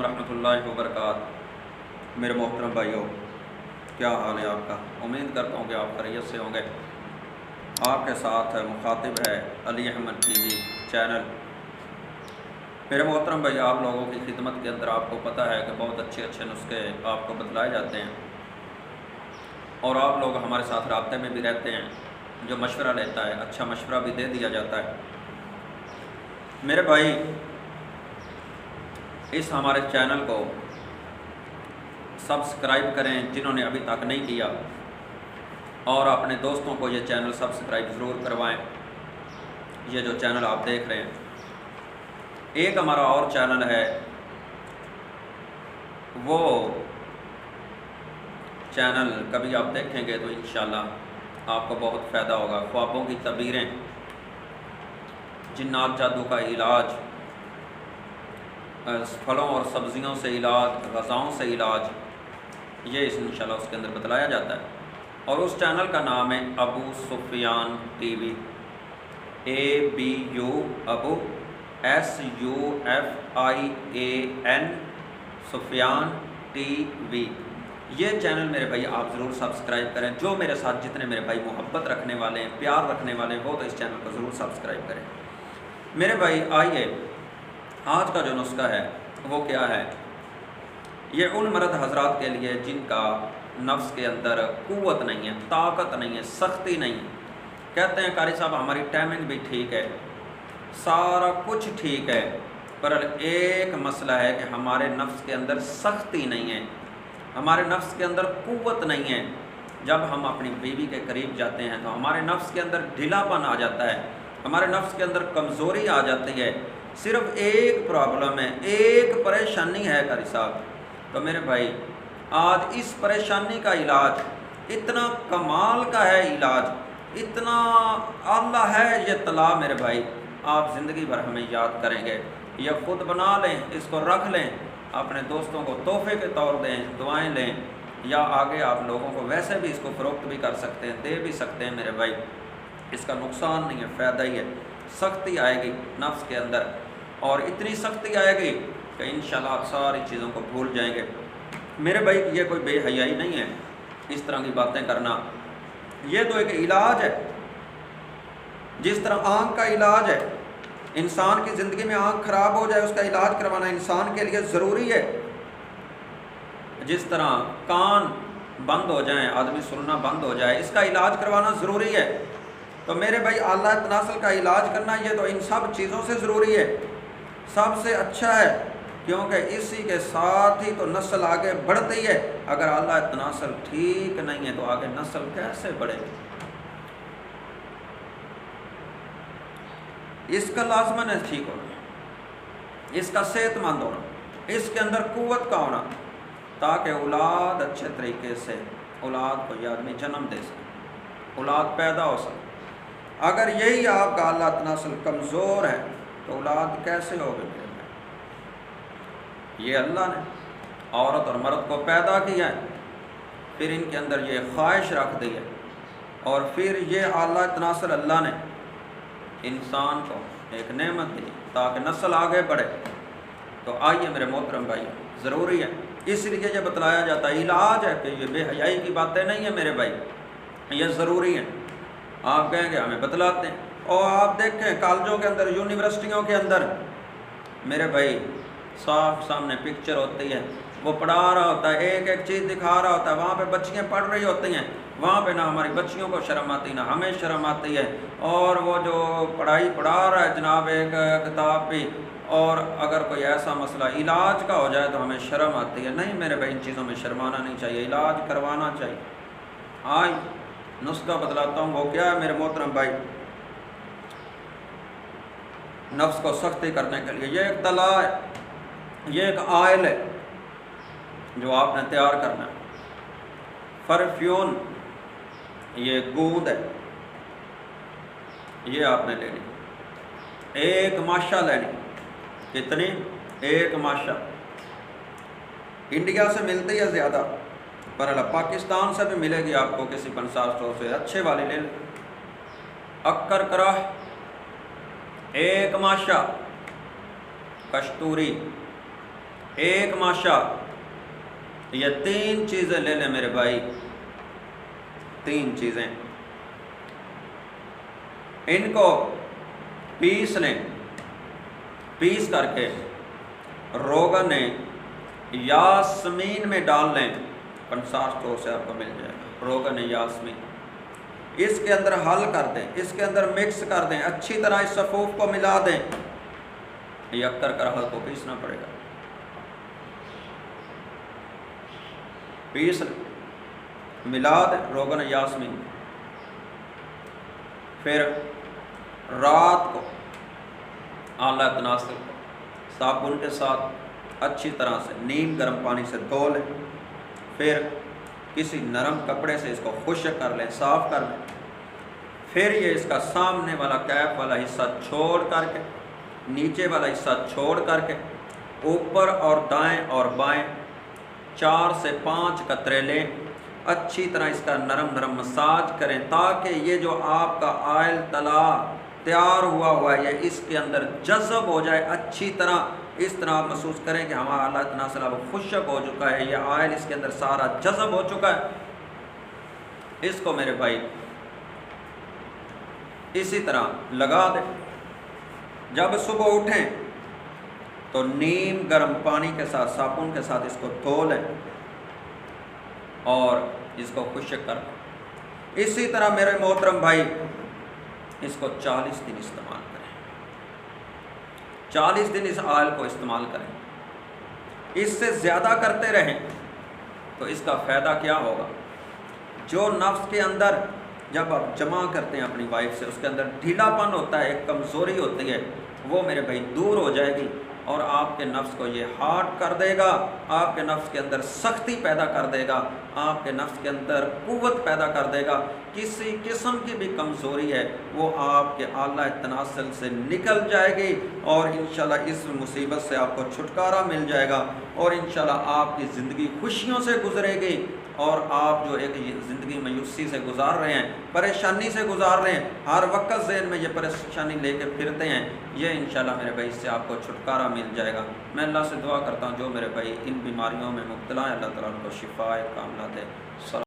ورحمۃ اللہ وبرکاتہ۔ میرے محترم بھائیوں، کیا حال ہے آپ کا؟ امید کرتا ہوں کہ آپ خیریت سے ہوں گے۔ آپ کے ساتھ مخاطب ہے علی احمد ٹی وی چینل۔ میرے محترم بھائی، آپ لوگوں کی خدمت کے اندر آپ کو پتہ ہے کہ بہت اچھے نسخے آپ کو بتلائے جاتے ہیں، اور آپ لوگ ہمارے ساتھ رابطے میں بھی رہتے ہیں۔ جو مشورہ لیتا ہے اچھا مشورہ بھی دے دیا جاتا ہے۔ میرے بھائی، اس ہمارے چینل کو سبسکرائب کریں جنہوں نے ابھی تک نہیں کیا، اور اپنے دوستوں کو یہ چینل سبسکرائب ضرور کروائیں۔ یہ جو چینل آپ دیکھ رہے ہیں، ایک ہمارا اور چینل ہے، وہ چینل کبھی آپ دیکھیں گے تو انشاءاللہ آپ کو بہت فائدہ ہوگا۔ خوابوں کی تعبیریں، جنات جادو کا علاج، پھلوں اور سبزیوں سے علاج، غذاؤں سے علاج، یہ انشاءاللہ اس کے اندر بتلایا جاتا ہے۔ اور اس چینل کا نام ہے ابو سفیان ٹی وی، ABU ابو SUFIAN سفیان ٹی وی۔ یہ چینل میرے بھائی آپ ضرور سبسکرائب کریں۔ جو میرے ساتھ جتنے میرے بھائی محبت رکھنے والے ہیں، پیار رکھنے والے ہیں، وہ تو اس چینل کو ضرور سبسکرائب کریں۔ میرے بھائی آئیے، آج کا جو نسخہ ہے وہ کیا ہے؟ یہ ان مرد حضرات کے لیے جن کا نفس کے اندر قوت نہیں ہے، طاقت نہیں ہے، سختی نہیں ہے۔ کہتے ہیں قاری صاحب ہماری ٹائمنگ بھی ٹھیک ہے، سارا کچھ ٹھیک ہے، پر ایک مسئلہ ہے کہ ہمارے نفس کے اندر سختی نہیں ہے، ہمارے نفس کے اندر قوت نہیں ہے۔ جب ہم اپنی بیوی کے قریب جاتے ہیں تو ہمارے نفس کے اندر ڈھیلا پن آ جاتا ہے، ہمارے نفس کے اندر کمزوری آ جاتی ہے۔ صرف ایک پرابلم ہے، ایک پریشانی ہے قاری صاحب۔ تو میرے بھائی، آج اس پریشانی کا علاج اتنا کمال کا ہے، علاج اتنا اعلیٰ ہے یہ طلا میرے بھائی، آپ زندگی بھر ہمیں یاد کریں گے۔ یہ خود بنا لیں، اس کو رکھ لیں، اپنے دوستوں کو تحفے کے طور دیں، دعائیں لیں، یا آگے آپ لوگوں کو ویسے بھی اس کو فروخت بھی کر سکتے ہیں، دے بھی سکتے ہیں میرے بھائی۔ اس کا نقصان نہیں ہے، فائدہ ہی ہے۔ سختی آئے گی نفس کے اندر، اور اتنی سختی آئے گی کہ انشاءاللہ آپ ساری چیزوں کو بھول جائیں گے۔ میرے بھائی، یہ کوئی بے حیائی نہیں ہے اس طرح کی باتیں کرنا، یہ تو ایک علاج ہے۔ جس طرح آنکھ کا علاج ہے، انسان کی زندگی میں آنکھ خراب ہو جائے اس کا علاج کروانا انسان کے لیے ضروری ہے۔ جس طرح کان بند ہو جائیں، آدمی سننا بند ہو جائے، اس کا علاج کروانا ضروری ہے۔ تو میرے بھائی، اعلیٰ تناسل کا علاج کرنا یہ تو ان سب چیزوں سے ضروری ہے، سب سے اچھا ہے، کیونکہ اسی کے ساتھ ہی تو نسل آگے بڑھتی ہے۔ اگر اعلیٰ تناسل ٹھیک نہیں ہے تو آگے نسل کیسے بڑھے گی؟ اس کا لازماً ہے ٹھیک ہونا، اس کا صحت مند ہونا، اس کے اندر قوت کا ہونا، تاکہ اولاد اچھے طریقے سے اولاد کو یہ آدمی جنم دے سکے، اولاد پیدا ہو سکے۔ اگر یہی آپ کا اعلیٰ تناسل کمزور ہے تو اولاد کیسے ہوگی میرے بھائی؟ یہ اللہ نے عورت اور مرد کو پیدا کیا ہے، پھر ان کے اندر یہ خواہش رکھ دی ہے، اور پھر یہ اعلیٰ تناسل اللہ نے انسان کو ایک نعمت دی تاکہ نسل آگے بڑھے۔ تو آئیے میرے محترم بھائی، ضروری ہے، اس لیے یہ بتلایا جاتا ہے، علاج ہے کہ یہ بے حیائی کی باتیں نہیں ہیں میرے بھائی، یہ ضروری ہیں۔ آپ کہیں گے ہمیں بتلاتے ہیں، اور آپ دیکھیں کالجوں کے اندر، یونیورسٹیوں کے اندر میرے بھائی صاف سامنے پکچر ہوتی ہے، وہ پڑھا رہا ہوتا ہے، ایک ایک چیز دکھا رہا ہوتا ہے، وہاں پہ بچیاں پڑھ رہی ہوتی ہیں، وہاں پہ نہ ہماری بچیوں کو شرم آتی نہ ہمیں شرم آتی ہے، اور وہ جو پڑھائی پڑھا رہا ہے جناب ایک کتاب پہ، اور اگر کوئی ایسا مسئلہ علاج کا ہو جائے تو ہمیں شرم آتی ہے۔ نہیں میرے بھائی، ان چیزوں میں شرمانا نہیں چاہیے، علاج کروانا چاہیے۔ آج نسخہ بتلاتا ہوں، وہ کیا ہے میرے محترم بھائی؟ نفس کو سختی کرنے کے لیے یہ ایک طلا ہے، یہ ایک آئل ہے جو آپ نے تیار کرنا ہے۔ پرفیون، یہ گود ہے، یہ آپ نے لینی، ایک ماشا لینی۔ کتنی؟ ایک ماشا۔ انڈیا سے ملتی ہے زیادہ، پر پاکستان سے بھی ملے گی آپ کو کسی پنسار اسٹور سے، اچھے والی لے لیں۔ اکر کرہ ایک ماشا، کستوری ایک ماشا، یہ 3 چیزیں لے لیں میرے بھائی، 3 چیزیں، ان کو پیس لیں، پیس کر کے روغن یاسمین میں ڈال لیں، 50 اسٹور سے آپ کو مل جائے گا روغن یاسمین، اس کے اندر حل کر دیں، اس کے اندر مکس کر دیں، اچھی طرح اس صفوف کو ملا دیں، یکر کر حل کو پیسنا پڑے گا، پیس ملا دیں روغن یاسمین، پھر رات کو اعلیٰ تناسل کو صابن کے ساتھ اچھی طرح سے نیم گرم پانی سے دھو لیں، پھر کسی نرم کپڑے سے اس کو خشک کر لیں، صاف کر لیں، پھر یہ اس کا سامنے والا کیپ والا حصہ چھوڑ کر کے، نیچے والا حصہ چھوڑ کر کے، اوپر اور دائیں اور بائیں 4 سے 5 قطرے لیں، اچھی طرح اس کا نرم نرم مساج کریں تاکہ یہ جو آپ کا آئل تلا تیار ہوا ہے یہ اس کے اندر جذب ہو جائے اچھی طرح، اس طرح آپ محسوس کریں کہ ہمارا اعلیٰ تناسل اب خشک ہو چکا ہے، یہ آئل اس کے اندر سارا جذب ہو چکا ہے، اس کو میرے بھائی اسی طرح لگا دیں، جب صبح اٹھیں تو نیم گرم پانی کے ساتھ صابن کے ساتھ اس کو دھو لیں اور اس کو خشک کر لیں، اسی طرح میرے محترم بھائی اس کو 40 دن استعمال کریں، 40 دن اس آئل کو استعمال کریں، اس سے زیادہ کرتے رہیں تو اس کا فائدہ کیا ہوگا، جو نفس کے اندر جب آپ جمع کرتے ہیں اپنی وائف سے اس کے اندر ڈھیلا پن ہوتا ہے، ایک کمزوری ہوتی ہے، وہ میرے بھائی دور ہو جائے گی اور آپ کے نفس کو یہ ہارڈ کر دے گا، آپ کے نفس کے اندر سختی پیدا کر دے گا، آپ کے نفس کے اندر قوت پیدا کر دے گا، کسی قسم کی بھی کمزوری ہے وہ آپ کے اعلیٰ تناسل سے نکل جائے گی اور انشاءاللہ اس مصیبت سے آپ کو چھٹکارا مل جائے گا اور انشاءاللہ آپ کی زندگی خوشیوں سے گزرے گی اور آپ جو ایک زندگی مایوسی سے گزار رہے ہیں، پریشانی سے گزار رہے ہیں، ہر وقت ذہن میں یہ پریشانی لے کے پھرتے ہیں، یہ انشاءاللہ میرے بھائی اس سے آپ کو چھٹکارا مل جائے گا۔ میں اللہ سے دعا کرتا ہوں جو میرے بھائی ان بیماریوں میں مبتلا ہیں اللہ تعالیٰ ان کو شفا کاملہ دے۔